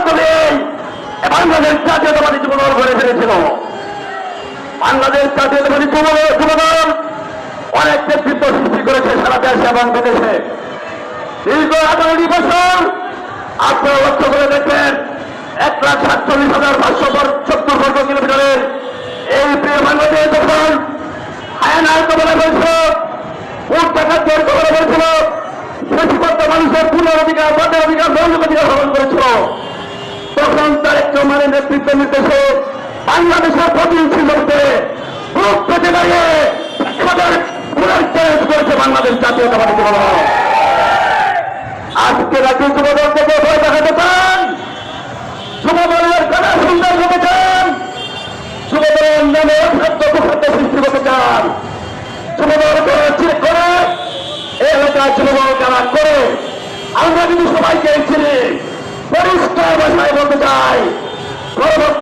মাধ্যমে বাংলাদেশ জাতীয়তাবাদী যুবদল গড়ে ফেলেছিল। বাংলাদেশ জাতীয়তাবাদী যুবদল অনেক নেতৃত্ব সৃষ্টি করেছে সারা দেশে এবং বিদেশে। দীর্ঘ 18 বছর আপনারা লক্ষ্য করে দেখবেন 1,47,570 বর্গ কিলোমিটারের এই প্রিয় বাংলাদেশ যখন হায়ানার কবলে হয়েছিল, ভোট ডাকাতের কবলে হয়েছিল, বেশিপত্র মানুষের পুনরধিকার, ভোটের অধিকার, মৌলিক অধিকার হরণ করেছিল, তখন তারেক রহমানের নেতৃত্ব নির্দেশে বাংলাদেশের প্রতিনিধি করতে বুক পেতে দাঁড়িয়ে পুনর্চয়ন করেছে বাংলাদেশ জাতীয়তাবাদী যুবদল। আজকে রাজ্য যুবদল থেকে ভয় দেখাতে চান, যুবদলের কারা সুন্দর হতে চান, যুবদলের নামে খাদ্য সৃষ্টি করতে চান, যুবদল করে এই এলাকার যুবদল কারা করে আমরা কিন্তু সবাইকে চিনি। পরিষ্কার ভাষায় বলতে চাই,